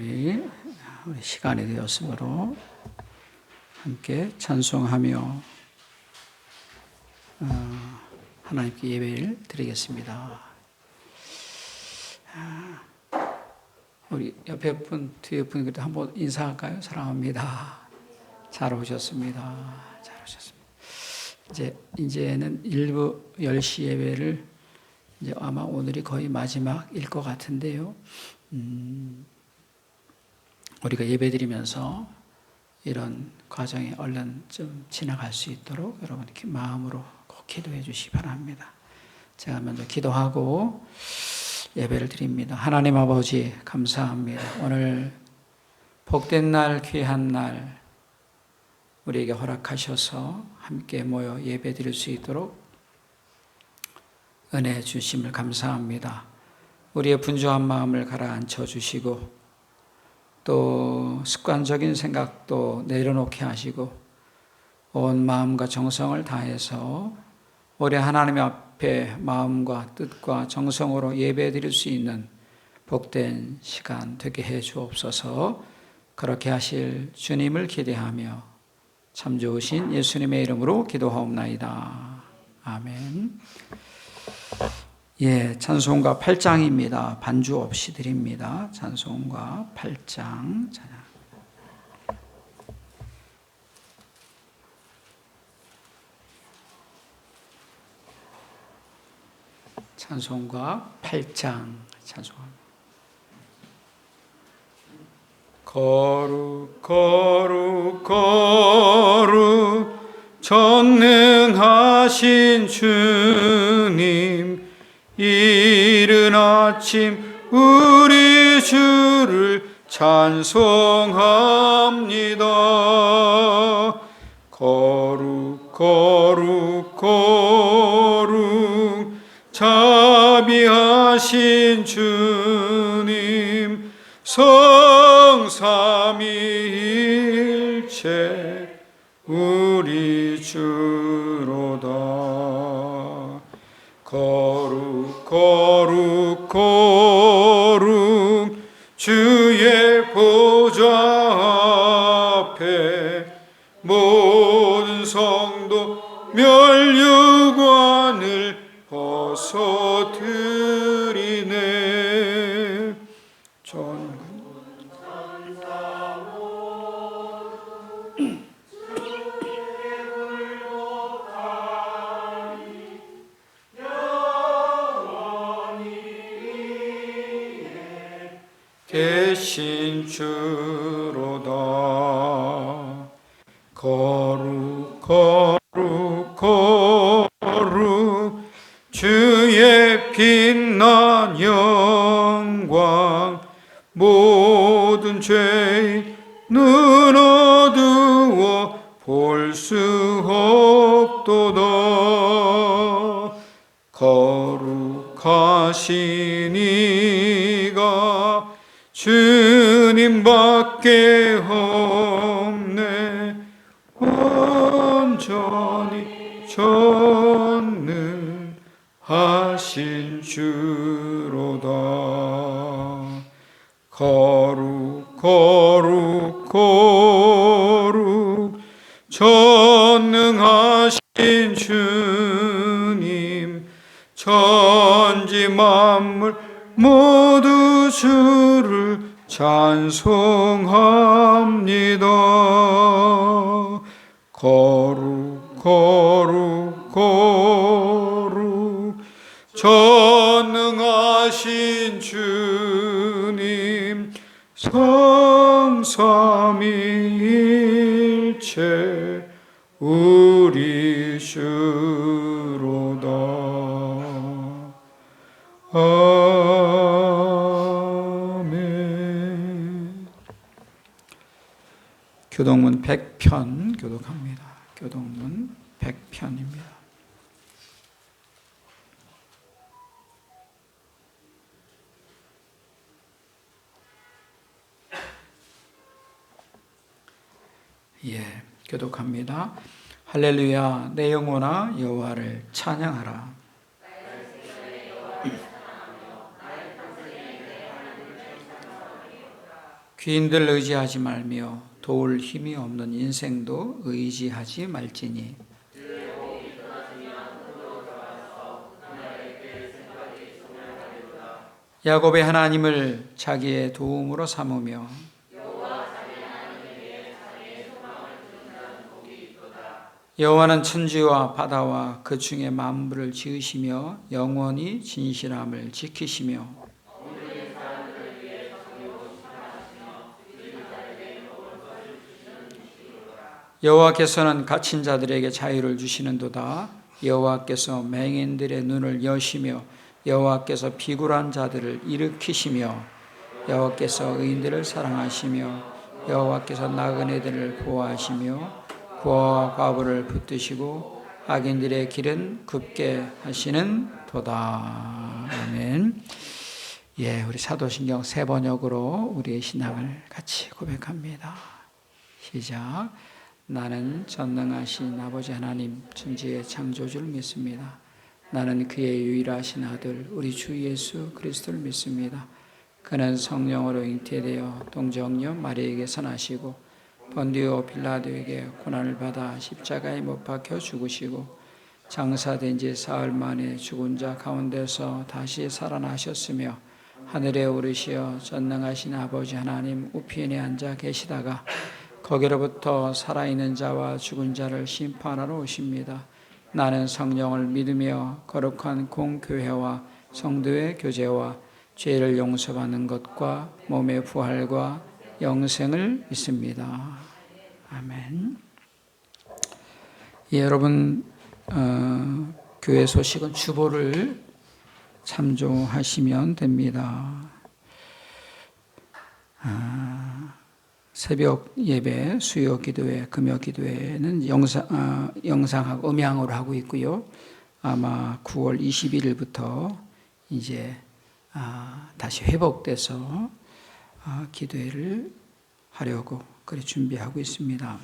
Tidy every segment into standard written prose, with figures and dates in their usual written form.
우리 시간이 되었으므로 함께 찬송하며 하나님께 예배를 드리겠습니다. 우리 옆에 분, 뒤에 분 그래도 한번 인사할까요? 사랑합니다. 잘 오셨습니다. 잘 오셨습니다. 이제는 일부 10시 예배를 이제 아마 오늘이 거의 마지막일 것 같은데요. 우리가 예배드리면서 이런 과정이 얼른 좀 지나갈 수 있도록 여러분 마음으로 꼭 기도해 주시기 바랍니다. 제가 먼저 기도하고 예배를 드립니다. 하나님 아버지 감사합니다. 오늘 복된 날, 귀한 날 우리에게 허락하셔서 함께 모여 예배 드릴 수 있도록 은혜 주심을 감사합니다. 우리의 분주한 마음을 가라앉혀 주시고 또 습관적인 생각도 내려놓게 하시고 온 마음과 정성을 다해서 우리 하나님 앞에 마음과 뜻과 정성으로 예배 드릴 수 있는 복된 시간 되게 해 주옵소서. 그렇게 하실 주님을 기대하며 참 좋으신 예수님의 이름으로 기도하옵나이다. 아멘. 찬송가 8장입니다. 반주 없이 드립니다. 찬송가 8장. 찬송가 8장. 찬송합니다. 거룩 거룩 거룩 전능하신 주님, 이른 아침 우리 주를 찬송합니다. 거룩 거룩 거룩 자비하신 주님, 성삼위일체 우리 주로다. 거룩 거룩 거룩 주의 보좌 앞에 모든 성도 멸류관을 벗어드리네. 계신 주로다. 거룩 거룩 거룩 주의 빛난 영광, 모든 죄인 눈 어두워 볼 수 없도다. 거룩하신 이가 주님밖에 없네. 온전히 전능하신 주로다. 거룩 거룩 거룩 전능하신 주님, 천지 만물 모두 주를 찬송합니다. 거룩 거룩 거룩 전능하신 주님, 성삼위일체 우리 주로다. 아멘. 교동문 100편 교독합니다. 교동문 100편입니다. 교독합니다. 할렐루야, 내 영혼아 여호와를 찬양하라. 귀인들 의지하지 말며 도울 힘이 없는 인생도 의지하지 말지니 야곱의 하나님을 자기의 도움으로 삼으며 여호와는 천지와 바다와 그 중에 만물을 지으시며 영원히 진실함을 지키시며 여호와께서는 갇힌 자들에게 자유를 주시는도다. 여호와께서 맹인들의 눈을 여시며 여호와께서 비굴한 자들을 일으키시며 여호와께서 의인들을 사랑하시며 여호와께서 나그네들을 보호하시며 고아와 과부를 붙드시고 악인들의 길은 굽게 하시는 도다. 아멘. 예, 우리 사도신경 세 번역으로 우리의 신앙을 같이 고백합니다. 시작. 나는 전능하신 아버지 하나님 천지의 창조주를 믿습니다. 나는 그의 유일하신 아들 우리 주 예수 그리스도를 믿습니다. 그는 성령으로 잉태되어 동정녀 마리에게서 나시고 본디오 빌라도에게 고난을 받아 십자가에 못 박혀 죽으시고 장사된 지 사흘 만에 죽은 자 가운데서 다시 살아나셨으며 하늘에 오르시어 전능하신 아버지 하나님 우편에 앉아 계시다가 거기로부터 살아있는 자와 죽은 자를 심판하러 오십니다. 나는 성령을 믿으며 거룩한 공교회와 성도의 교제와 죄를 용서받는 것과 몸의 부활과 영생을 믿습니다. 아멘. 예, 여러분 교회 소식은 주보를 참조하시면 됩니다. 새벽 예배, 수요 기도회, 금요 기도회는 영상하고 음향으로 하고 있고요. 아마 9월 21일부터 이제 다시 회복돼서 기도회를 하려고 그렇게 준비하고 있습니다.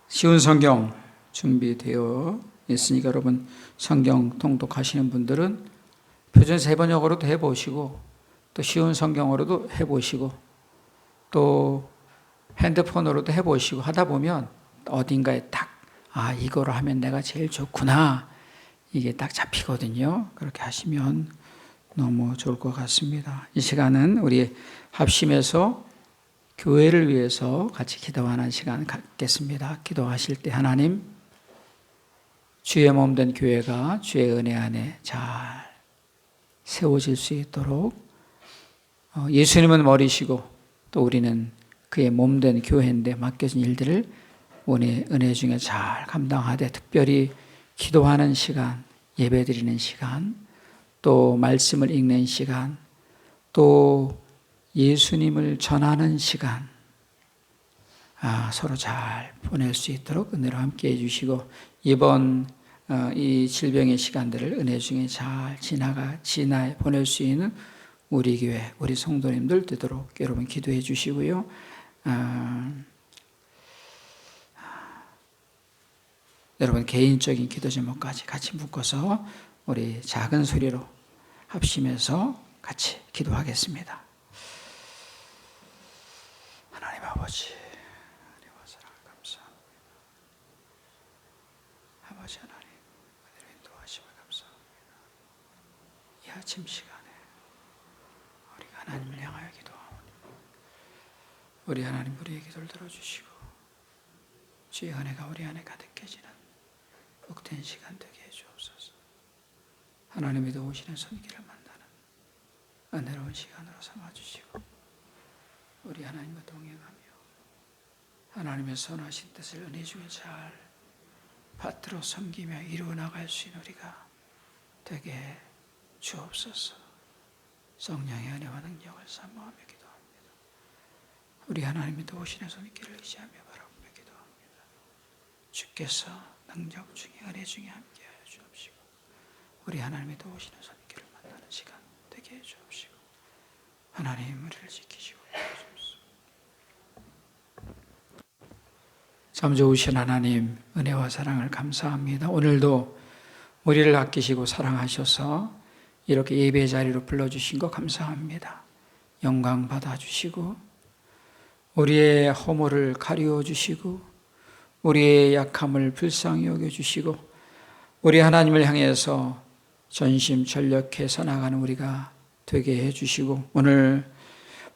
쉬운 성경 준비되어 있으니까 여러분 성경 통독하시는 분들은 표준 세번역으로도 해보시고 또 쉬운 성경으로도 해보시고 또 핸드폰으로도 해보시고 하다 보면 어딘가에 딱 이거로 하면 내가 제일 좋구나 이게 딱 잡히거든요. 그렇게 하시면 너무 좋을 것 같습니다. 이 시간은 우리 합심해서 교회를 위해서 같이 기도하는 시간 갖겠습니다. 기도하실 때 하나님 주의 몸된 교회가 주의 은혜 안에 잘 세워질 수 있도록 예수님은 머리시고 또 우리는 그의 몸된 교회인데 맡겨진 일들을 은혜 중에 잘 감당하되 특별히 기도하는 시간, 예배드리는 시간, 또 말씀을 읽는 시간, 또 예수님을 전하는 시간 서로 잘 보낼 수 있도록 은혜로 함께 해주시고 이번 이 질병의 시간들을 은혜 중에 잘 지나 보낼 수 있는 우리 교회, 우리 성도님들 되도록 여러분 기도해 주시고요. 여러분 개인적인 기도 제목까지 같이 묶어서 우리 작은 소리로 합심해서 같이 기도하겠습니다. 하나님 아버지, 은혜와 사랑을 감사합니다. 아버지 하나님, 은혜로 인도하심을 감사합니다. 이 아침 시간에 우리가 하나님을 향하여 기도하오니 우리 하나님 우리의 기도를 들어주시고 주의 은혜가 우리 안에 가득해지는 복된 시간 되게 해주옵소서. 하나님이 도우시는 손길을 만나는 은혜로운 시간으로 삼아주시고 우리 하나님과 동행하며 하나님의 선하신 뜻을 은혜 중에 잘 받들어 섬기며 이루어 나갈 수 있는 우리가 되게 주옵소서. 성령의 은혜와 능력을 사모하며 기도합니다. 우리 하나님이 도우시는 손길을 의지하며 바라보며 기도합니다. 주께서 능력 중에 은혜 중에 함께하여 주옵시고 우리 하나님이 도우시는 손길을 만나는 시간 되게 해 주옵시고 하나님 우리를 지키시고 주옵소서. 참 좋으신 하나님 은혜와 사랑을 감사합니다. 오늘도 우리를 아끼시고 사랑하셔서 이렇게 예배 자리로 불러주신 거 감사합니다. 영광 받아주시고 우리의 허물을 가리워 주시고 우리의 약함을 불쌍히 여겨주시고 우리 하나님을 향해서 전심전력해서 나가는 우리가 되게 해주시고 오늘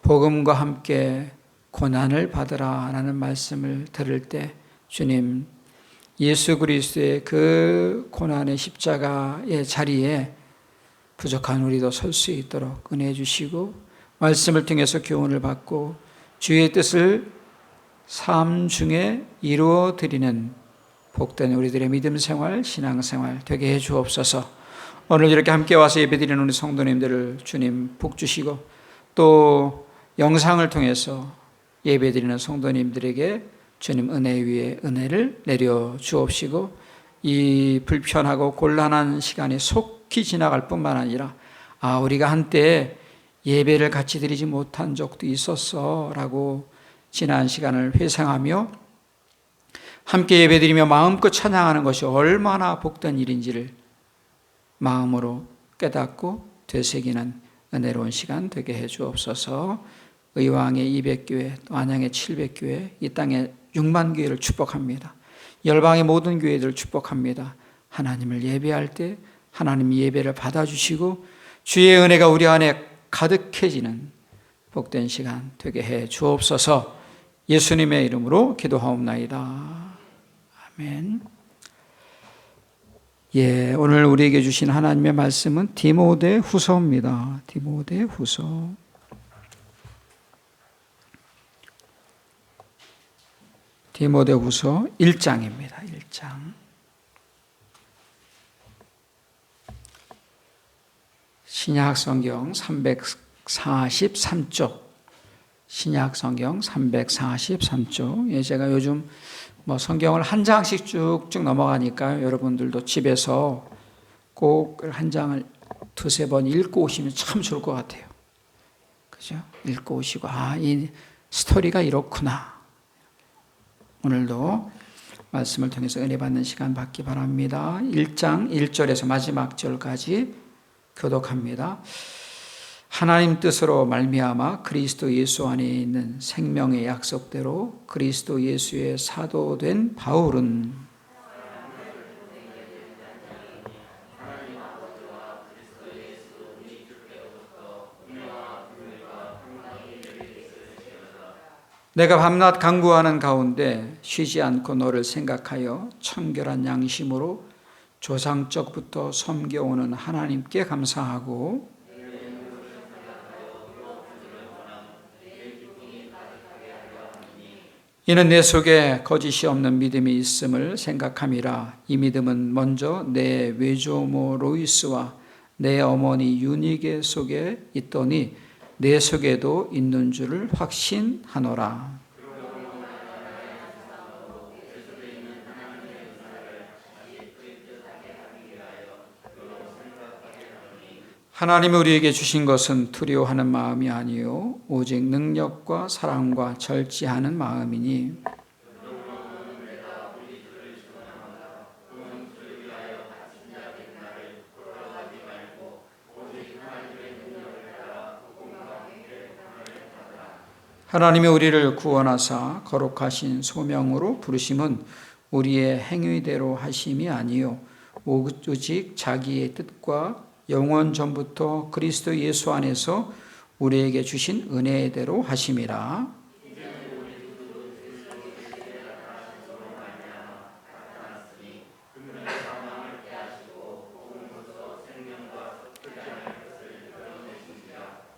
복음과 함께 고난을 받으라 라는 말씀을 들을 때 주님 예수 그리스도의 그 고난의 십자가의 자리에 부족한 우리도 설 수 있도록 은혜 주시고 말씀을 통해서 교훈을 받고 주의 뜻을 삶 중에 이루어 드리는 복된 우리들의 믿음 생활, 신앙 생활 되게 해 주옵소서. 오늘 이렇게 함께 와서 예배드리는 우리 성도님들을 주님 복 주시고 또 영상을 통해서 예배드리는 성도님들에게 주님 은혜 위에 은혜를 내려 주옵시고 이 불편하고 곤란한 시간이 속히 지나갈 뿐만 아니라 우리가 한때 예배를 같이 드리지 못한 적도 있었어 라고 지난 시간을 회상하며 함께 예배드리며 마음껏 찬양하는 것이 얼마나 복된 일인지를 마음으로 깨닫고 되새기는 은혜로운 시간 되게 해 주옵소서. 의왕의 200교회 또 안양의 700교회 이 땅의 6만 교회를 축복합니다. 열방의 모든 교회들을 축복합니다. 하나님을 예배할 때 하나님 예배를 받아주시고 주의 은혜가 우리 안에 가득해지는 복된 시간 되게 해 주옵소서. 예수님의 이름으로 기도하옵나이다. 아멘. 오늘 우리에게 주신 하나님의 말씀은 디모데 후서입니다. 디모데 후서. 디모데 후서 1장입니다. 1장. 신약 성경 343쪽. 신약 성경 343쪽. 제가 요즘 성경을 한 장씩 쭉쭉 넘어가니까 여러분들도 집에서 꼭 한 장을 두세 번 읽고 오시면 참 좋을 것 같아요. 그죠? 읽고 오시고, 이 스토리가 이렇구나. 오늘도 말씀을 통해서 은혜 받는 시간 받기 바랍니다. 1장 1절에서 마지막 절까지 교독합니다. 하나님 뜻으로 말미암아 그리스도 예수 안에 있는 생명의 약속대로 그리스도 예수의 사도된 바울은 내가 밤낮 간구하는 가운데 쉬지 않고 너를 생각하여 청결한 양심으로 조상적부터 섬겨오는 하나님께 감사하고 이는 내 속에 거짓이 없는 믿음이 있음을 생각함이라. 이 믿음은 먼저 내 외조모 로이스와 내 어머니 유니게 속에 있더니 내 속에도 있는 줄을 확신하노라. 하나님이 우리에게 주신 것은 두려워하는 마음이 아니요 오직 능력과 사랑과 절제하는 마음이니 하나님이 우리를 구원하사 거룩하신 소명으로 부르심은 우리의 행위대로 하심이 아니요 오직 자기의 뜻과 영원 전부터 그리스도 예수 안에서 우리에게 주신 은혜대로 하심이라.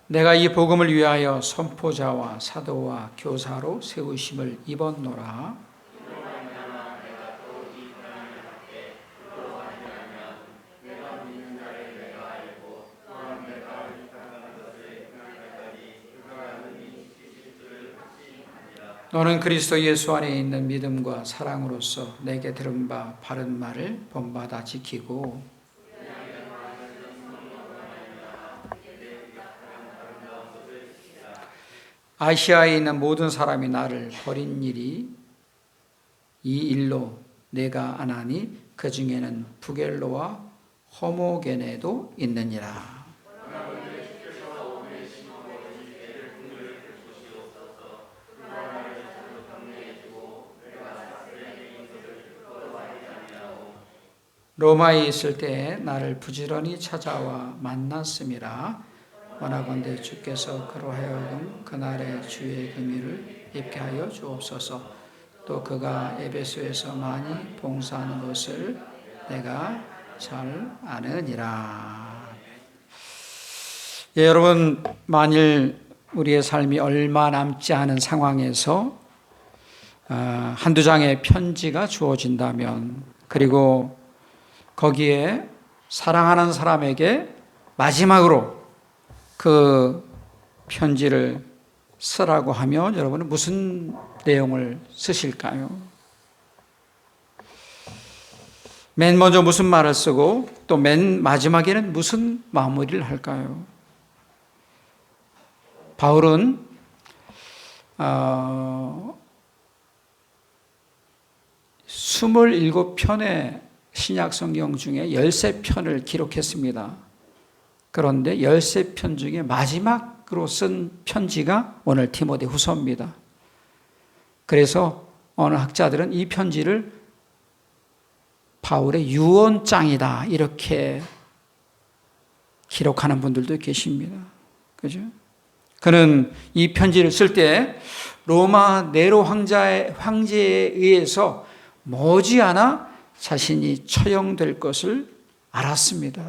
내가 이 복음을 위하여 선포자와 사도와 교사로 세우심을 입었노라. 너는 그리스도 예수 안에 있는 믿음과 사랑으로서 내게 들은 바 바른 말을 본받아 지키고 아시아에 있는 모든 사람이 나를 버린 일이 이 일로 내가 안 하니 그 중에는 부겔로와 호모게네도 있느니라. 로마에 있을 때 나를 부지런히 찾아와 만났음이라. 원하건대 주께서 그로 하여금 그날의 주의 금유를 입게 하여 주옵소서. 또 그가 에베소에서 많이 봉사하는 것을 내가 잘 아느니라. 예, 여러분, 만일 우리의 삶이 얼마 남지 않은 상황에서 한두 장의 편지가 주어진다면, 그리고 거기에 사랑하는 사람에게 마지막으로 그 편지를 쓰라고 하면 여러분은 무슨 내용을 쓰실까요? 맨 먼저 무슨 말을 쓰고 또 맨 마지막에는 무슨 마무리를 할까요? 바울은 27편의 신약 성경 중에 13편을 기록했습니다. 그런데 13편 중에 마지막으로 쓴 편지가 오늘 디모데 후서입니다. 그래서 어느 학자들은 이 편지를 바울의 유언장이다 이렇게 기록하는 분들도 계십니다. 그죠? 그는 이 편지를 쓸 때 로마 네로 황제에 의해서 머지않아 자신이 처형될 것을 알았습니다.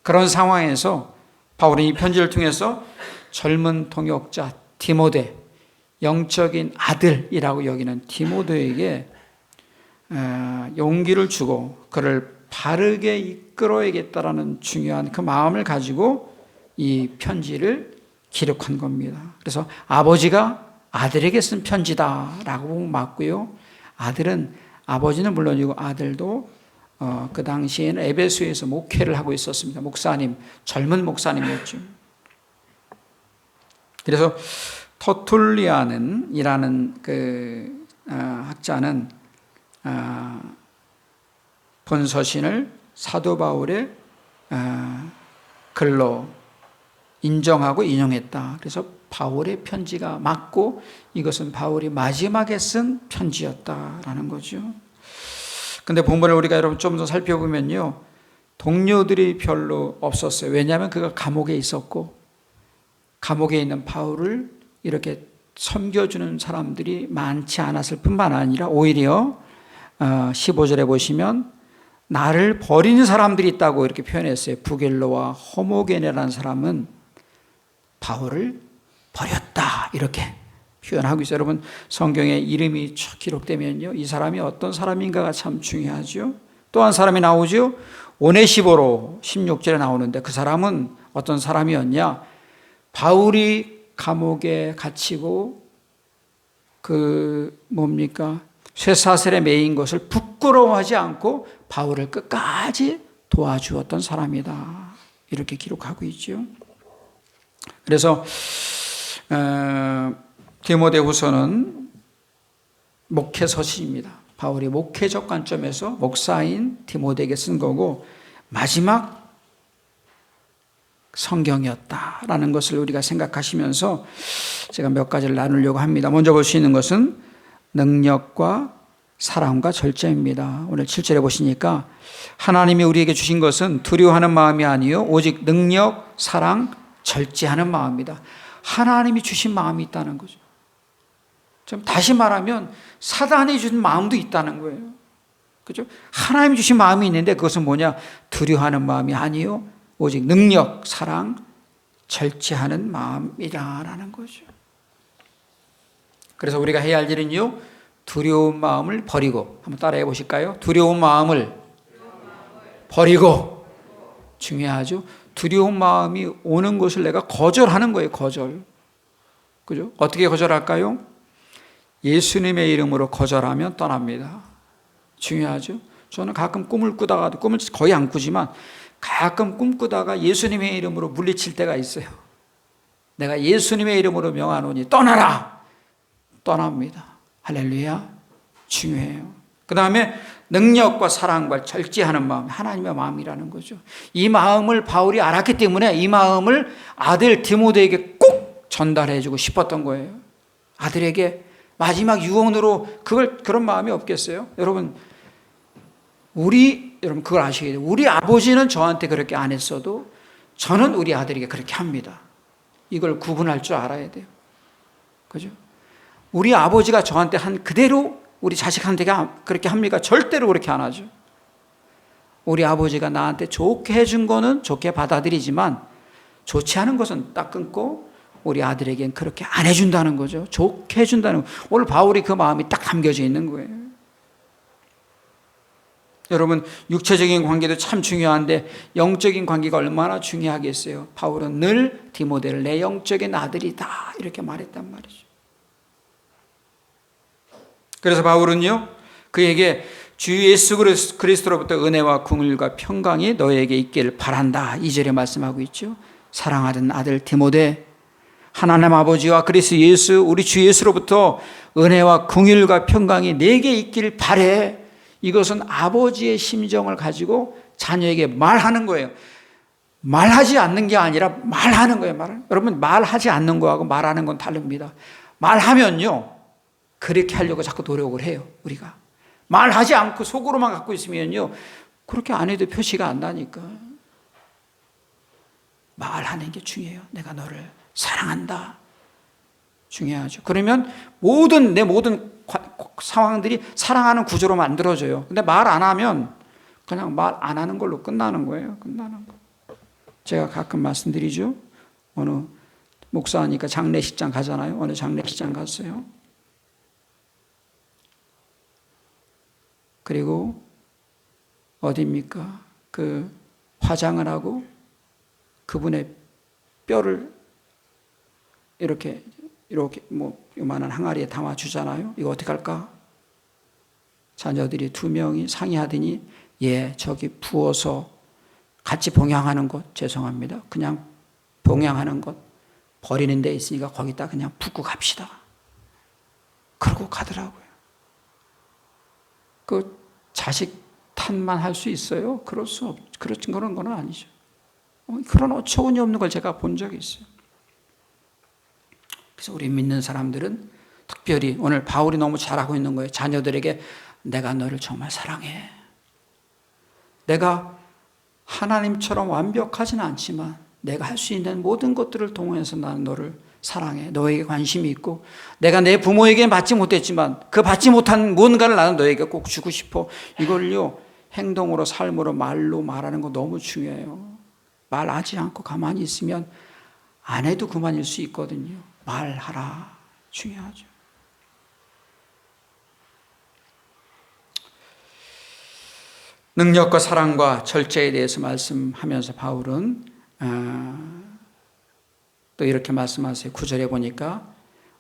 그런 상황에서 바울은 이 편지를 통해서 젊은 동역자 디모데, 영적인 아들이라고 여기는 디모데에게 용기를 주고 그를 바르게 이끌어야겠다라는 중요한 그 마음을 가지고 이 편지를 기록한 겁니다. 그래서 아버지가 아들에게 쓴 편지다라고 보면 맞고요. 아버지는 물론이고 아들도 그 당시에는 에베소에서 목회를 하고 있었습니다. 목사님, 젊은 목사님이었죠. 그래서 터툴리안이라는 그 학자는 본서신을 사도 바울의 글로 인정하고 인용했다. 그래서 바울의 편지가 맞고 이것은 바울이 마지막에 쓴 편지였다라는 거죠. 근데 본문을 우리가 여러분 좀 더 살펴보면요, 동료들이 별로 없었어요. 왜냐하면 그가 감옥에 있었고 감옥에 있는 바울을 이렇게 섬겨주는 사람들이 많지 않았을 뿐만 아니라 오히려 15절에 보시면 나를 버리는 사람들이 있다고 이렇게 표현했어요. 부겔로와 호모게네라는 사람은 바울을 버렸다 이렇게 표현하고 있어요. 여러분, 성경에 이름이 기록되면요, 이 사람이 어떤 사람인가가 참 중요하죠. 또 한 사람이 나오죠. 오네시보로 16절에 나오는데 그 사람은 어떤 사람이었냐? 바울이 감옥에 갇히고 쇠사슬에 매인 것을 부끄러워하지 않고 바울을 끝까지 도와주었던 사람이다 이렇게 기록하고 있죠. 그래서 디모데후서는 목회서신입니다. 바울이 목회적 관점에서 목사인 디모데에게 쓴 거고 마지막 성경이었다라는 것을 우리가 생각하시면서 제가 몇 가지를 나누려고 합니다. 먼저 볼 수 있는 것은 능력과 사랑과 절제입니다. 오늘 7절에 보시니까 하나님이 우리에게 주신 것은 두려워하는 마음이 아니요 오직 능력, 사랑, 절제하는 마음이다. 하나님이 주신 마음이 있다는 거죠. 좀 다시 말하면 사단이 주신 마음도 있다는 거예요. 그죠? 하나님이 주신 마음이 있는데 그것은 뭐냐? 두려워하는 마음이 아니요 오직 능력, 사랑, 절제하는 마음이라는 거죠. 그래서 우리가 해야 할 일은요, 두려운 마음을 버리고, 한번 따라해 보실까요? 두려운 마음을 버리고, 중요하죠. 두려운 마음이 오는 것을 내가 거절하는 거예요, 거절. 그죠? 어떻게 거절할까요? 예수님의 이름으로 거절하면 떠납니다. 중요하죠. 저는 가끔 꿈을 꾸다가, 꿈을 거의 안 꾸지만 가끔 꿈꾸다가 예수님의 이름으로 물리칠 때가 있어요. 내가 예수님의 이름으로 명하노니 떠나라! 떠납니다. 할렐루야. 중요해요. 그 다음에 능력과 사랑과 절제하는 마음, 하나님의 마음이라는 거죠. 이 마음을 바울이 알았기 때문에 이 마음을 아들 디모데에게 꼭 전달해주고 싶었던 거예요. 아들에게 마지막 유언으로 그런 마음이 없겠어요? 여러분, 여러분 그걸 아셔야 돼요. 우리 아버지는 저한테 그렇게 안 했어도 저는 우리 아들에게 그렇게 합니다. 이걸 구분할 줄 알아야 돼요. 그죠? 우리 아버지가 저한테 한 그대로 우리 자식한테 그렇게 합니까? 절대로 그렇게 안 하죠. 우리 아버지가 나한테 좋게 해준 거는 좋게 받아들이지만 좋지 않은 것은 딱 끊고 우리 아들에겐 그렇게 안 해준다는 거죠. 좋게 해준다는 거. 오늘 바울이 그 마음이 딱 담겨져 있는 거예요. 여러분, 육체적인 관계도 참 중요한데 영적인 관계가 얼마나 중요하겠어요. 바울은 늘 디모데를 내 영적인 아들이다 이렇게 말했단 말이죠. 그래서 바울은요, 그에게 주 예수 그리스도로부터 은혜와 긍휼과 평강이 너에게 있기를 바란다 2절에 말씀하고 있죠. 사랑하는 아들 디모데, 하나님 아버지와 그리스도 예수 우리 주 예수로부터 은혜와 긍휼과 평강이 내게 있기를 바래. 이것은 아버지의 심정을 가지고 자녀에게 말하는 거예요. 말하지 않는 게 아니라 말하는 거예요. 여러분, 말하지 않는 거하고 말하는 건 다릅니다. 말하면요, 그렇게 하려고 자꾸 노력을 해요. 우리가 말하지 않고 속으로만 갖고 있으면요, 그렇게 안 해도 표시가 안 나니까. 말하는 게 중요해요. 내가 너를 사랑한다. 중요하죠. 그러면 내 모든 상황들이 사랑하는 구조로 만들어져요. 근데 말 안 하면 그냥 말 안 하는 걸로 끝나는 거예요. 끝나는 거. 제가 가끔 말씀드리죠. 어느 목사니까 장례식장 가잖아요. 어느 장례식장 갔어요. 그리고 어디입니까? 그 화장을 하고 그분의 뼈를 이렇게 뭐 요만한 항아리에 담아 주잖아요. 이거 어떻게 할까? 자녀들이 2명이 상의하더니 저기 부어서 같이 봉양하는 것, 죄송합니다. 그냥 봉양하는 것 버리는 데 있으니까 거기다 그냥 붓고 갑시다. 그러고 가더라고요. 그 자식 탓만 할 수 있어요? 그런 건 아니죠. 그런 어처구니 없는 걸 제가 본 적이 있어요. 그래서 우리 믿는 사람들은 특별히 오늘 바울이 너무 잘하고 있는 거예요. 자녀들에게 내가 너를 정말 사랑해. 내가 하나님처럼 완벽하지는 않지만 내가 할 수 있는 모든 것들을 통해서 나는 너를 사랑해. 너에게 관심이 있고 내가 내 부모에게 받지 못했지만 그 받지 못한 무언가를 나는 너에게 꼭 주고 싶어. 이걸요, 행동으로, 삶으로, 말로 말하는 거 너무 중요해요. 말하지 않고 가만히 있으면 안 해도 그만일 수 있거든요. 말하라. 중요하죠. 능력과 사랑과 절제에 대해서 말씀하면서 바울은 또 이렇게 말씀하세요. 9절에 보니까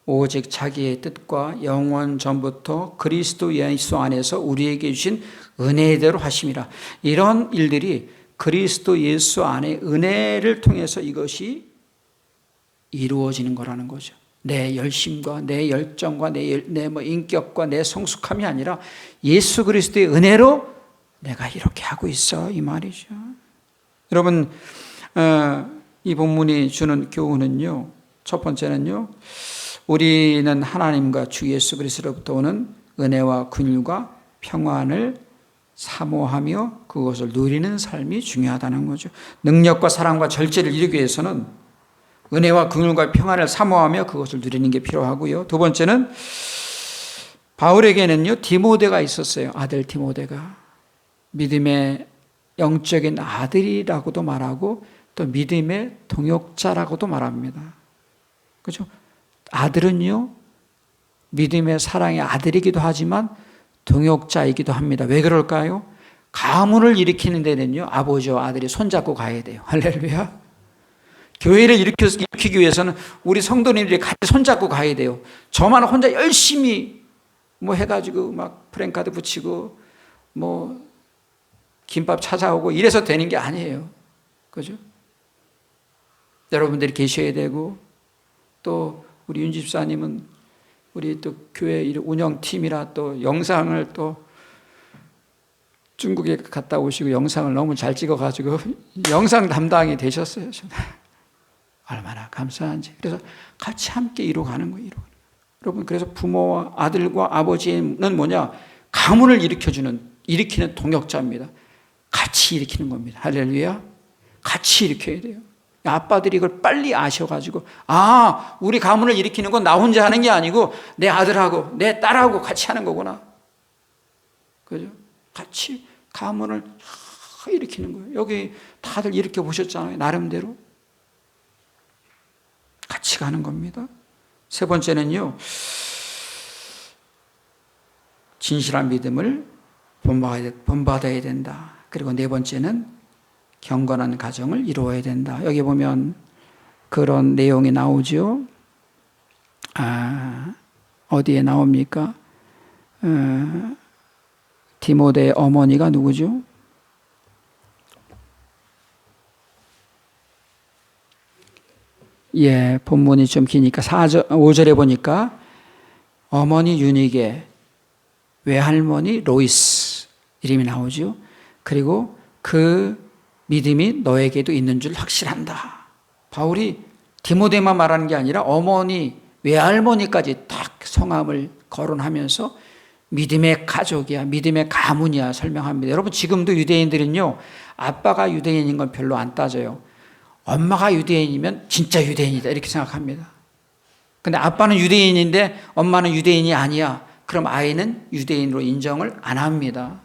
오직 자기의 뜻과 영원 전부터 그리스도 예수 안에서 우리에게 주신 은혜대로 하심이라. 이런 일들이 그리스도 예수 안에 은혜를 통해서 이것이 이루어지는 거라는 거죠. 내 열심과 내 열정과 내 인격과 내 성숙함이 아니라 예수 그리스도의 은혜로 내가 이렇게 하고 있어, 이 말이죠. 여러분, 이 본문이 주는 교훈은요, 첫 번째는요, 우리는 하나님과 주 예수 그리스도로부터 오는 은혜와 긍휼과 평안을 사모하며 그것을 누리는 삶이 중요하다는 거죠. 능력과 사랑과 절제를 이루기 위해서는 은혜와 긍휼과 평안을 사모하며 그것을 누리는 게 필요하고요. 두 번째는 바울에게는요, 디모데가 있었어요. 아들 디모데가. 믿음의 영적인 아들이라고도 말하고 또 믿음의 동역자라고도 말합니다. 그렇죠? 아들은요, 믿음의 사랑의 아들이기도 하지만 동역자이기도 합니다. 왜 그럴까요? 가문을 일으키는 데는요, 아버지와 아들이 손잡고 가야 돼요. 할렐루야. 교회를 일으키기 위해서는 우리 성도님들이 같이 손잡고 가야 돼요. 저만 혼자 열심히 뭐 해가지고 막 프랭카드 붙이고 뭐 김밥 찾아오고 이래서 되는 게 아니에요. 그죠? 여러분들이 계셔야 되고, 또 우리 윤 집사님은 우리 또 교회 운영팀이라 또 영상을 또 중국에 갔다 오시고 영상을 너무 잘 찍어가지고 영상 담당이 되셨어요. 얼마나 감사한지. 그래서 같이 함께 이루어가는 거예요. 여러분, 그래서 부모와 아들과 아버지는 뭐냐? 가문을 일으켜주는 일으키는 동역자입니다. 같이 일으키는 겁니다. 할렐루야. 같이 일으켜야 돼요. 아빠들이 이걸 빨리 아셔가지고, 우리 가문을 일으키는 건 나 혼자 하는 게 아니고 내 아들하고 내 딸하고 같이 하는 거구나. 그죠? 같이 가문을 일으키는 거예요. 여기 다들 일으켜 보셨잖아요. 나름대로. 같이 가는 겁니다. 세 번째는요, 진실한 믿음을 본받아야 된다. 그리고 네 번째는 경건한 가정을 이루어야 된다. 여기 보면 그런 내용이 나오죠. 어디에 나옵니까? 디모데의 어머니가 누구죠? 본문이 좀 기니까 5절에 보니까 어머니 유니게, 외할머니 로이스 이름이 나오죠. 그리고 그 믿음이 너에게도 있는 줄 확실한다. 바울이 디모데만 말하는 게 아니라 어머니, 외할머니까지 딱 성함을 거론하면서 믿음의 가족이야, 믿음의 가문이야 설명합니다. 여러분, 지금도 유대인들은요, 아빠가 유대인인 건 별로 안 따져요. 엄마가 유대인이면 진짜 유대인이다 이렇게 생각합니다. 근데 아빠는 유대인인데 엄마는 유대인이 아니야. 그럼 아이는 유대인으로 인정을 안 합니다.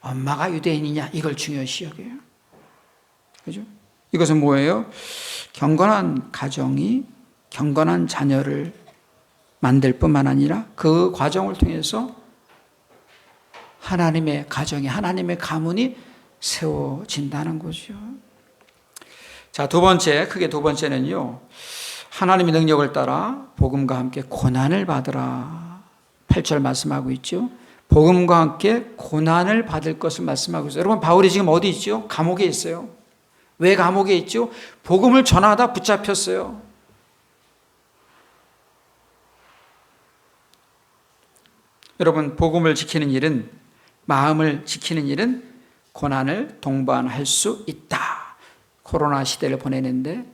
엄마가 유대인이냐 이걸 중요시 여겨요. 그죠? 이것은 뭐예요? 경건한 가정이 경건한 자녀를 만들 뿐만 아니라 그 과정을 통해서 하나님의 가정이, 하나님의 가문이 세워진다는 거죠. 자, 크게 두 번째는요, 하나님의 능력을 따라 복음과 함께 고난을 받으라. 8절 말씀하고 있죠. 복음과 함께 고난을 받을 것을 말씀하고 있어요. 여러분, 바울이 지금 어디 있죠? 감옥에 있어요. 왜 감옥에 있죠? 복음을 전하다 붙잡혔어요. 여러분, 복음을 지키는 일은, 마음을 지키는 일은 고난을 동반할 수 있다. 코로나 시대를 보내는데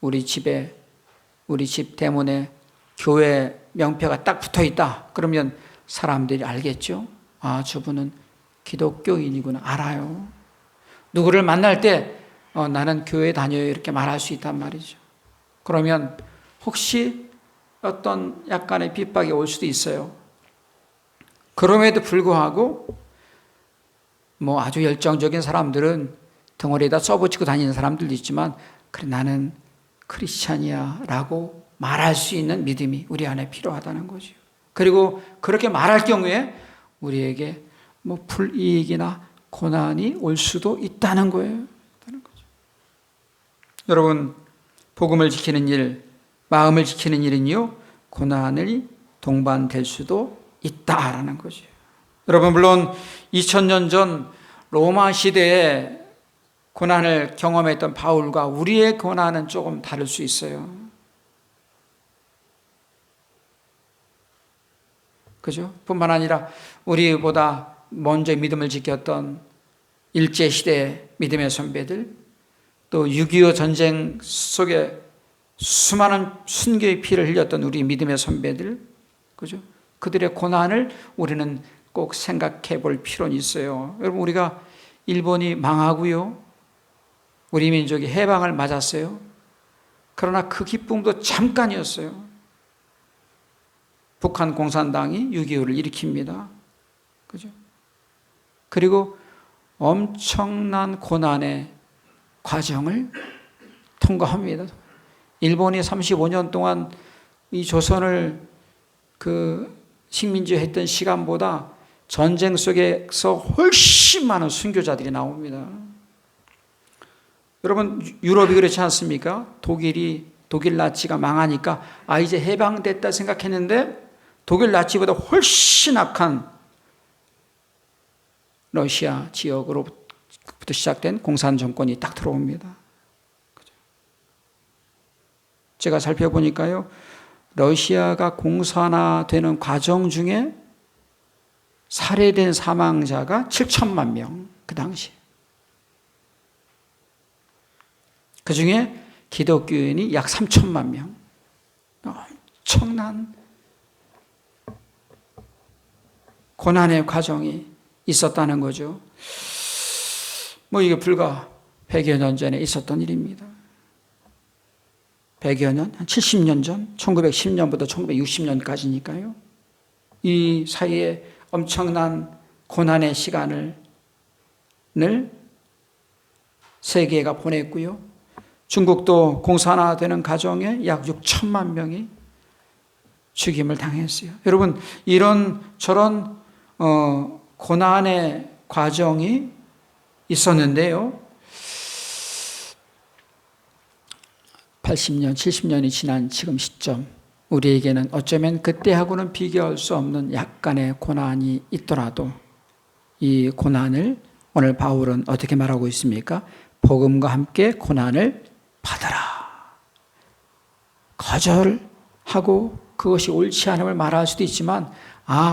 우리 집 대문에 교회 명패가 딱 붙어 있다. 그러면 사람들이 알겠죠? 저분은 기독교인이구나. 알아요. 누구를 만날 때 나는 교회 다녀요 이렇게 말할 수 있단 말이죠. 그러면 혹시 어떤 약간의 핍박이 올 수도 있어요. 그럼에도 불구하고 아주 열정적인 사람들은 덩어리에다 써붙이고 다니는 사람들도 있지만, 그래 나는 크리스찬이야 라고 말할 수 있는 믿음이 우리 안에 필요하다는 거죠. 그리고 그렇게 말할 경우에 우리에게 불이익이나 고난이 올 수도 있다는 거예요. 여러분, 복음을 지키는 일, 마음을 지키는 일은요, 고난이 동반될 수도 있다라는 거죠. 여러분, 물론 2000년 전 로마 시대에 고난을 경험했던 바울과 우리의 고난은 조금 다를 수 있어요. 그죠? 뿐만 아니라 우리보다 먼저 믿음을 지켰던 일제시대의 믿음의 선배들, 또 6.25 전쟁 속에 수많은 순교의 피를 흘렸던 우리 믿음의 선배들, 그죠? 그들의 고난을 우리는 꼭 생각해 볼 필요는 있어요. 여러분, 우리가 일본이 망하고요, 우리 민족이 해방을 맞았어요. 그러나 그 기쁨도 잠깐이었어요. 북한 공산당이 6.25를 일으킵니다. 그죠? 그리고 엄청난 고난의 과정을 통과합니다. 일본이 35년 동안 이 조선을 식민지 했던 시간보다 전쟁 속에서 훨씬 많은 순교자들이 나옵니다. 여러분, 유럽이 그렇지 않습니까? 독일 나치가 망하니까 이제 해방됐다 생각했는데 독일 나치보다 훨씬 악한 러시아 지역으로부터 시작된 공산 정권이 딱 들어옵니다. 제가 살펴보니까요, 러시아가 공산화되는 과정 중에 살해된 사망자가 7천만 명, 그 당시. 그 중에 기독교인이 약 3천만 명. 엄청난 고난의 과정이 있었다는 거죠. 이게 불과 100여 년 전에 있었던 일입니다. 100여 년, 한 70년 전, 1910년부터 1960년까지니까요. 이 사이에 엄청난 고난의 시간을 세계가 보냈고요. 중국도 공산화되는 과정에 약 6천만 명이 죽임을 당했어요. 여러분, 이런 저런 고난의 과정이 있었는데요. 80년, 70년이 지난 지금 시점, 우리에게는 어쩌면 그때하고는 비교할 수 없는 약간의 고난이 있더라도 이 고난을 오늘 바울은 어떻게 말하고 있습니까? 복음과 함께 고난을 받아라. 거절하고 그것이 옳지 않음을 말할 수도 있지만,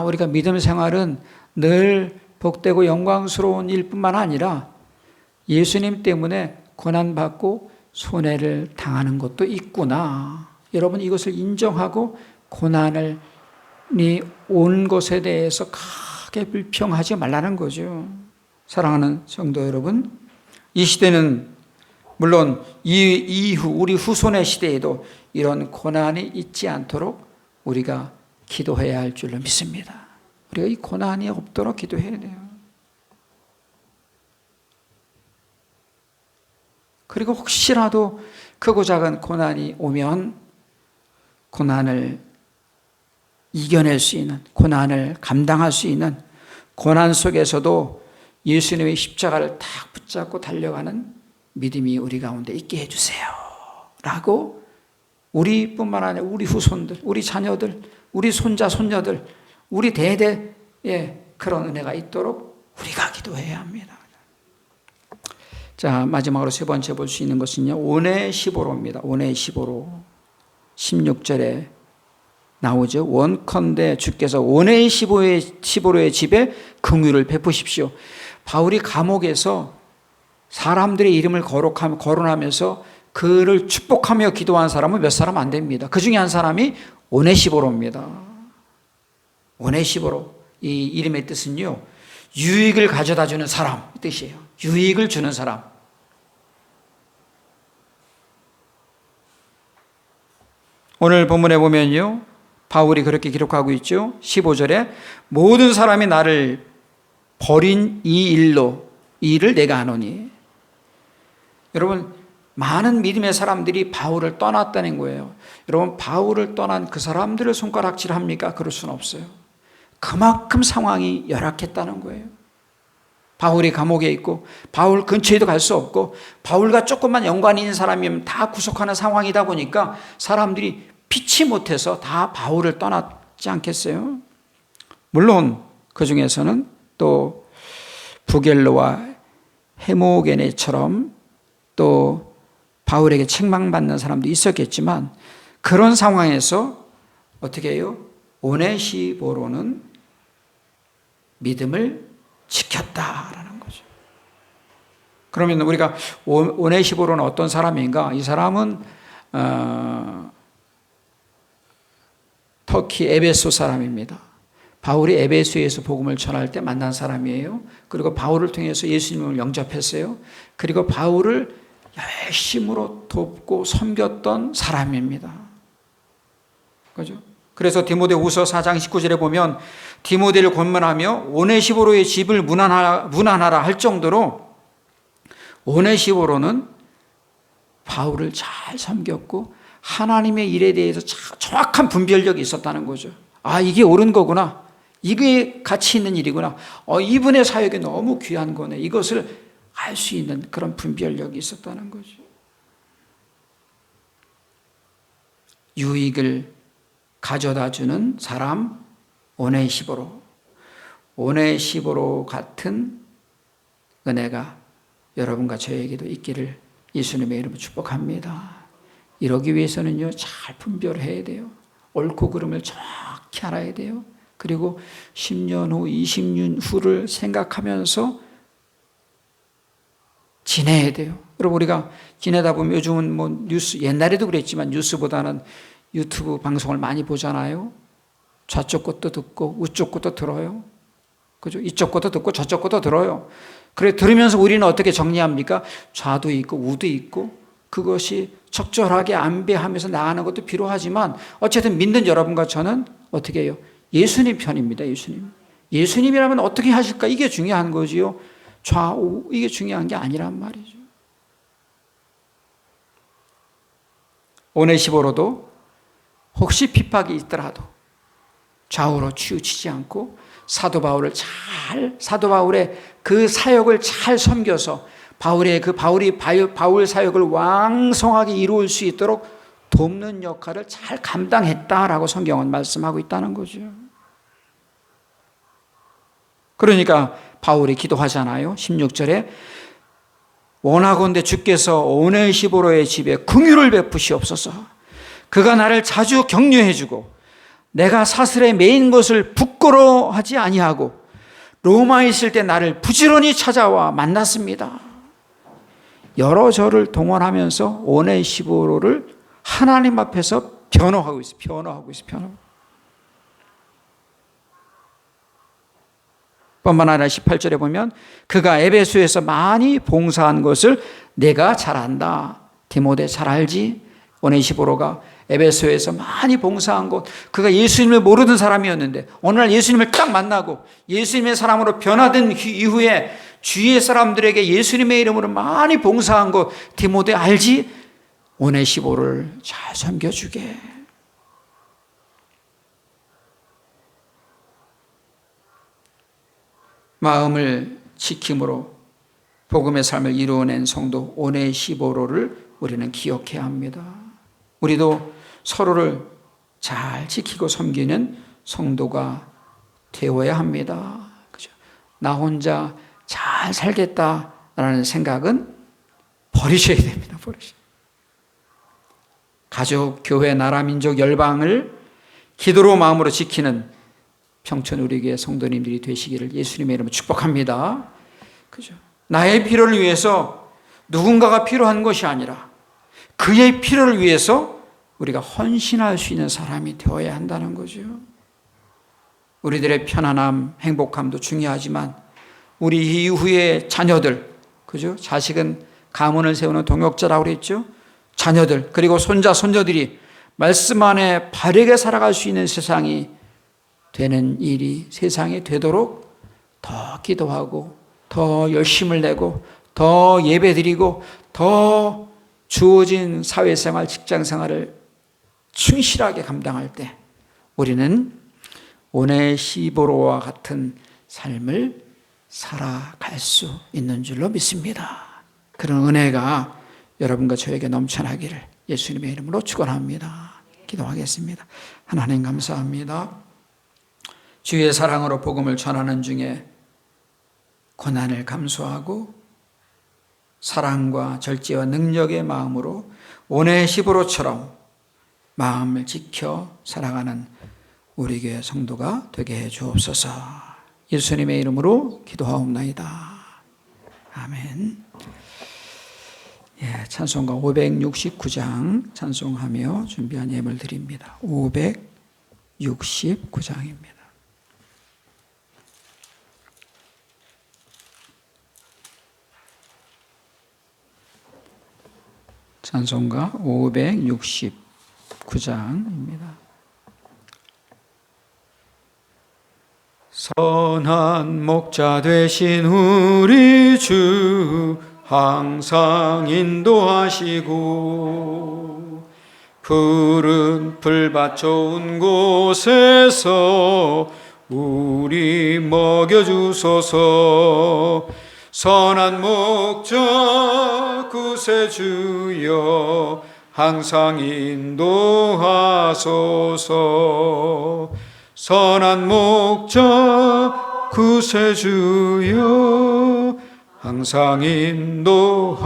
우리가 믿음 생활은 늘 복되고 영광스러운 일뿐만 아니라 예수님 때문에 고난받고 손해를 당하는 것도 있구나. 여러분, 이것을 인정하고 고난이 온 것에 대해서 크게 불평하지 말라는 거죠. 사랑하는 성도 여러분, 이 시대는 물론 이후 우리 후손의 시대에도 이런 고난이 있지 않도록 우리가 기도해야 할 줄로 믿습니다. 우리가 이 고난이 없도록 기도해야 돼요. 그리고 혹시라도 크고 작은 고난이 오면 고난을 이겨낼 수 있는, 고난을 감당할 수 있는, 고난 속에서도 예수님의 십자가를 딱 붙잡고 달려가는 믿음이 우리 가운데 있게 해주세요 라고 우리뿐만 아니라 우리 후손들, 우리 자녀들, 우리 손자, 손녀들, 우리 대대에 그런 은혜가 있도록 우리가 기도해야 합니다. 자, 마지막으로 세 번째 볼 수 있는 것은요, 오네시보로입니다. 오네시보로 16절에 나오죠. 원컨대 주께서 오네시보로의 집에 긍휼을 베푸십시오. 바울이 감옥에서 사람들의 이름을 거론하면서 그를 축복하며 기도한 사람은 몇 사람 안 됩니다. 그 중에 한 사람이 오네시보로입니다. 오네시보로, 이 이름의 뜻은요, 유익을 가져다 주는 사람 뜻이에요. 유익을 주는 사람. 오늘 본문에 보면요, 바울이 그렇게 기록하고 있죠. 15절에 모든 사람이 나를 버린 이 일을 내가 아노니. 여러분, 많은 믿음의 사람들이 바울을 떠났다는 거예요. 여러분, 바울을 떠난 그 사람들을 손가락질합니까? 그럴 수는 없어요. 그만큼 상황이 열악했다는 거예요. 바울이 감옥에 있고 바울 근처에도 갈 수 없고 바울과 조금만 연관이 있는 사람이면 다 구속하는 상황이다 보니까 사람들이 피치 못해서 다 바울을 떠났지 않겠어요? 물론 그 중에서는 또 부겔로와 헤모게네처럼 또 바울에게 책망받는 사람도 있었겠지만, 그런 상황에서 어떻게 해요? 오네시보로는 믿음을 지켰다라는 거죠. 그러면 우리가 오네시보로는 어떤 사람인가? 이 사람은 터키 에베소 사람입니다. 바울이 에베소에서 복음을 전할 때 만난 사람이에요. 그리고 바울을 통해서 예수님을 영접했어요. 그리고 바울을 열심으로 돕고 섬겼던 사람입니다. 그죠? 그래서 디모데후서 4장 19절에 보면 디모데를 권면하며 오네시보로의 집을 문안하라 할 정도로 오네시보로는 바울을 잘 섬겼고 하나님의 일에 대해서 정확한 분별력이 있었다는 거죠. 이게 옳은 거구나. 이게 가치 있는 일이구나. 이분의 사역이 너무 귀한 거네. 이것을 알 수 있는 그런 분별력이 있었다는 거죠. 유익을 가져다 주는 사람, 오네시보로 같은 은혜가 여러분과 저에게도 있기를 예수님의 이름으로 축복합니다. 이러기 위해서는요, 잘 분별해야 돼요. 옳고 그름을 정확히 알아야 돼요. 그리고 10년 후, 20년 후를 생각하면서 지내야 돼요. 여러분, 우리가 지내다 보면 요즘은 뉴스, 옛날에도 그랬지만 뉴스보다는 유튜브 방송을 많이 보잖아요. 좌쪽 것도 듣고 우쪽 것도 들어요. 그죠? 이쪽 것도 듣고 저쪽 것도 들어요. 그래, 들으면서 우리는 어떻게 정리합니까? 좌도 있고 우도 있고 그것이 적절하게 안배하면서 나가는 것도 필요하지만 어쨌든 믿는 여러분과 저는 어떻게 해요? 예수님 편입니다. 예수님. 예수님이라면 어떻게 하실까? 이게 중요한 거지요. 좌우 이게 중요한 게 아니란 말이죠. 오네시보로도 혹시 핍박이 있더라도 좌우로 치우치지 않고 사도 바울의 그 사역을 잘 섬겨서 바울 사역을 왕성하게 이루을 수 있도록 돕는 역할을 잘 감당했다라고 성경은 말씀하고 있다는 거죠. 그러니까 바울이 기도하잖아요. 16절에 원하건대 주께서 오네시보로의 집에 긍휼을 베푸시옵소서. 그가 나를 자주 격려해주고 내가 사슬에 매인 것을 부끄러워하지 아니하고 로마에 있을 때 나를 부지런히 찾아와 만났습니다. 여러 저를 동원하면서 오네시보로를 하나님 앞에서 변호하고 있어요. 뿐만 아니라 18절에 보면 그가 에베소에서 많이 봉사한 것을 내가 잘 안다. 디모데 잘 알지? 오네시보로가 에베소에서 많이 봉사한 것, 그가 예수님을 모르던 사람이었는데 어느 날 예수님을 딱 만나고 예수님의 사람으로 변화된 이후에 주위의 사람들에게 예수님의 이름으로 많이 봉사한 것, 디모데 알지? 오네시보를 잘 섬겨주게. 마음을 지킴으로 복음의 삶을 이루어낸 성도 오네시보로를 우리는 기억해야 합니다. 우리도 서로를 잘 지키고 섬기는 성도가 되어야 합니다. 그죠? 나 혼자 잘 살겠다라는 생각은 버리셔야 됩니다. 가족, 교회, 나라, 민족, 열방을 기도로 마음으로 지키는 평촌 우리교회 성도님들이 되시기를 예수님의 이름으로 축복합니다. 그죠? 나의 필요를 위해서 누군가가 필요한 것이 아니라 그의 필요를 위해서 우리가 헌신할 수 있는 사람이 되어야 한다는 거죠. 우리들의 편안함, 행복함도 중요하지만 우리 이후의 자녀들, 그죠? 자식은 가문을 세우는 동역자라고 그랬죠? 자녀들, 그리고 손자, 손녀들이 말씀 안에 바르게 살아갈 수 있는 세상이 되는 일이 세상이 되도록 더 기도하고 더 열심을 내고 더 예배드리고 더 주어진 사회생활, 직장생활을 충실하게 감당할 때 우리는 오네시보로와 같은 삶을 살아갈 수 있는 줄로 믿습니다. 그런 은혜가 여러분과 저에게 넘쳐나기를 예수님의 이름으로 축원합니다. 기도하겠습니다. 하나님 감사합니다. 주의 사랑으로 복음을 전하는 중에 고난을 감수하고 사랑과 절제와 능력의 마음으로 오네시보로처럼 마음을 지켜 살아가는 우리 교회 성도가 되게 해 주옵소서. 예수님의 이름으로 기도하옵나이다. 아멘. 예, 찬송가 569장 찬송하며 준비한 예물 드립니다. 569장입니다. 찬송가 569장입니다. 선한 목자 되신 우리 주 항상 인도하시고 푸른 풀밭 좋은 곳에서 우리 먹여주소서. 선한 목자 구세주여 항상 인도하소서. 선한 목자 구세주여 항상 인도하소서.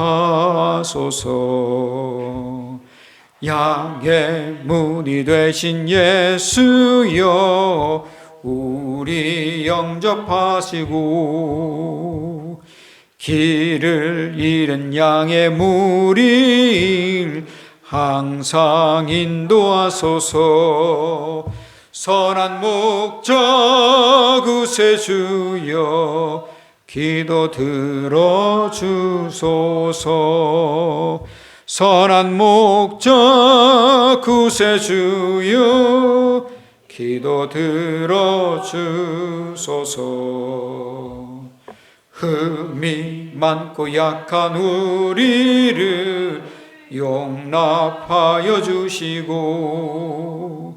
양의 문이 되신 예수여 우리 영접하시고 길을 잃은 양의 무리를 항상 인도하소서. 선한 목적 구세주여 기도 들어주소서. 선한 목적 구세주여 기도 들어주소서. 흠이 많고 약한 우리를 용납하여 주시고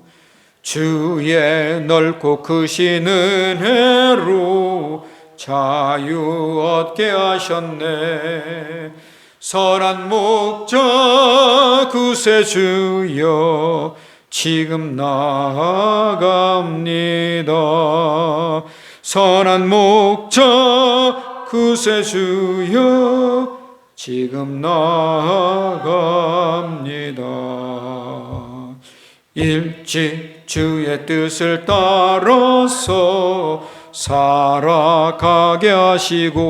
주의 넓고 크신 은혜로 자유 얻게 하셨네. 선한 목적 구세주여 지금 나아갑니다. 선한 목적 구세주여 지금 나아갑니다. 일찍 주의 뜻을 따라서 살아가게 하시고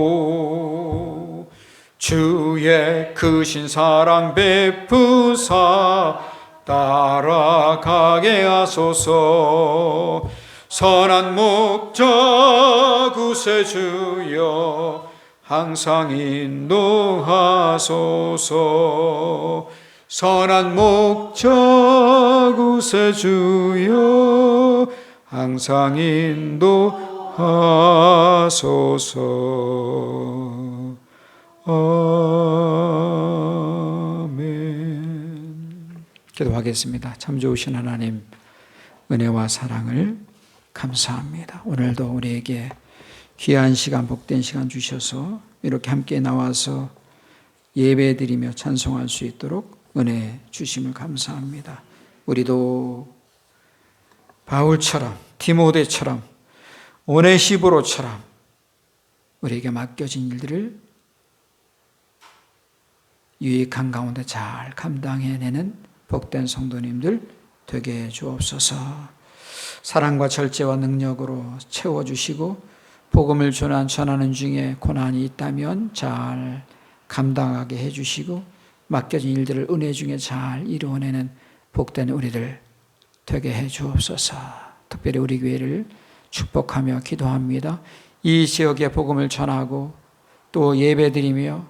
주의 크신 사랑 베푸사 따라가게 하소서. 선한 목적 구세주여 항상 인도하소서. 선한 목적 구세주여 항상 인도하소서. 아멘. 기도하겠습니다. 참 좋으신 하나님, 은혜와 사랑을 감사합니다. 오늘도 우리에게 귀한 시간, 복된 시간 주셔서 이렇게 함께 나와서 예배드리며 찬송할 수 있도록 은혜 주심을 감사합니다. 우리도 바울처럼, 디모데처럼, 오네시보로처럼 우리에게 맡겨진 일들을 유익한 가운데 잘 감당해내는 복된 성도님들 되게 해 주옵소서. 사랑과 절제와 능력으로 채워주시고 복음을 전하는 중에 고난이 있다면 잘 감당하게 해주시고 맡겨진 일들을 은혜 중에 잘 이루어내는 복된 우리들 되게 해 주옵소서. 특별히 우리 교회를 축복하며 기도합니다. 이 지역에 복음을 전하고 또 예배드리며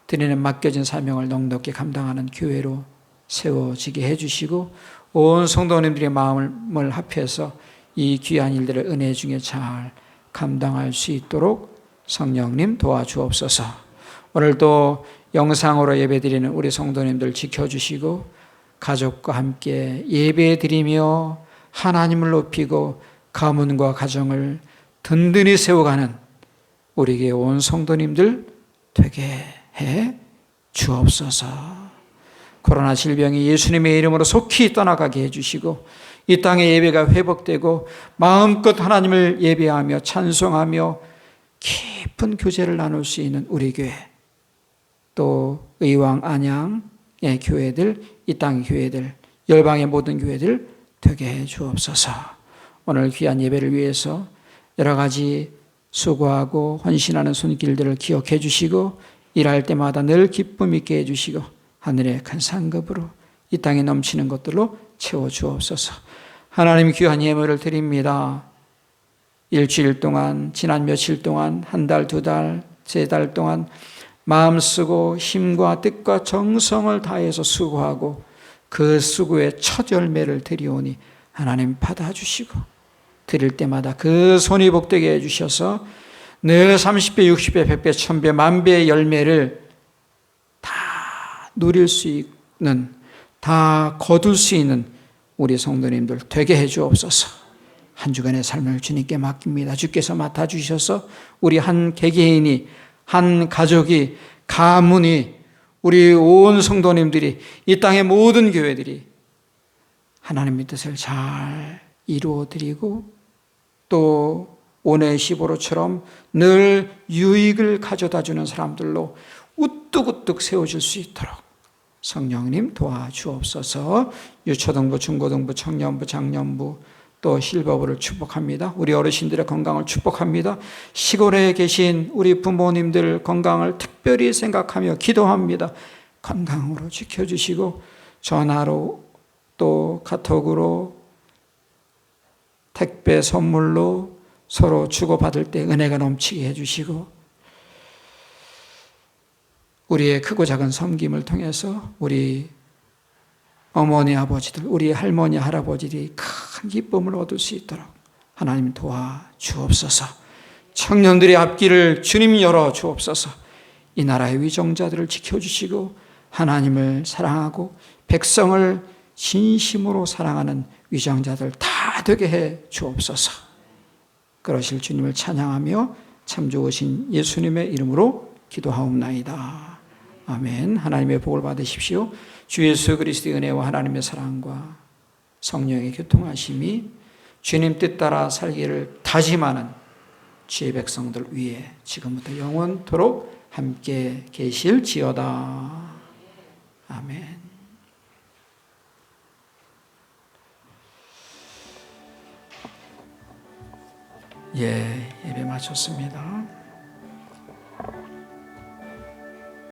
드리는 맡겨진 사명을 넉넉히 감당하는 교회로 세워지게 해주시고 온 성도님들의 마음을 합해서 이 귀한 일들을 은혜 중에 잘 감당할 수 있도록 성령님 도와주옵소서. 오늘도 영상으로 예배드리는 우리 성도님들 지켜주시고 가족과 함께 예배드리며 하나님을 높이고 가문과 가정을 든든히 세워가는 우리에게 온 성도님들 되게 해 주옵소서. 코로나 질병이 예수님의 이름으로 속히 떠나가게 해주시고 이 땅의 예배가 회복되고 마음껏 하나님을 예배하며 찬송하며 깊은 교제를 나눌 수 있는 우리 교회, 또 의왕 안양의 교회들, 이 땅의 교회들, 열방의 모든 교회들 되게 해 주옵소서. 오늘 귀한 예배를 위해서 여러 가지 수고하고 헌신하는 손길들을 기억해 주시고 일할 때마다 늘 기쁨 있게 해주시고 하늘의 큰 상급으로 이 땅에 넘치는 것들로 채워 주옵소서. 하나님 귀한 예물을 드립니다. 일주일 동안, 지난 며칠 동안, 한 달, 두 달, 세 달 동안 마음 쓰고 힘과 뜻과 정성을 다해서 수고하고 그 수고의 첫 열매를 드리오니 하나님 받아주시고 드릴 때마다 그 손이 복되게 해주셔서 늘 30배, 60배, 100배, 1000배, 만배의 열매를 다 누릴 수 있는, 다 거둘 수 있는 우리 성도님들 되게 해 주옵소서. 한 주간의 삶을 주님께 맡깁니다. 주께서 맡아주셔서 우리 한 개개인이, 한 가족이, 가문이, 우리 온 성도님들이, 이 땅의 모든 교회들이 하나님의 뜻을 잘 이루어드리고 또 오네시보로처럼 늘 유익을 가져다주는 사람들로 우뚝우뚝 세워질 수 있도록 성령님 도와주옵소서. 유초등부, 중고등부, 청년부, 장년부 또 실버부를 축복합니다. 우리 어르신들의 건강을 축복합니다. 시골에 계신 우리 부모님들 건강을 특별히 생각하며 기도합니다. 건강으로 지켜주시고 전화로 또 카톡으로 택배 선물로 서로 주고받을 때 은혜가 넘치게 해주시고, 우리의 크고 작은 섬김을 통해서 우리 어머니 아버지들, 우리 할머니 할아버지들이 큰 기쁨을 얻을 수 있도록 하나님 도와주옵소서. 청년들의 앞길을 주님 열어 주옵소서. 이 나라의 위정자들을 지켜주시고 하나님을 사랑하고 백성을 진심으로 사랑하는 위정자들 다 되게 해 주옵소서. 그러실 주님을 찬양하며 참 좋으신 예수님의 이름으로 기도하옵나이다. 아멘. 하나님의 복을 받으십시오. 주 예수 그리스도의 은혜와 하나님의 사랑과 성령의 교통하심이 주님 뜻 따라 살기를 다짐하는 주의 백성들 위에 지금부터 영원토록 함께 계실지어다. 아멘. 예배 마쳤습니다.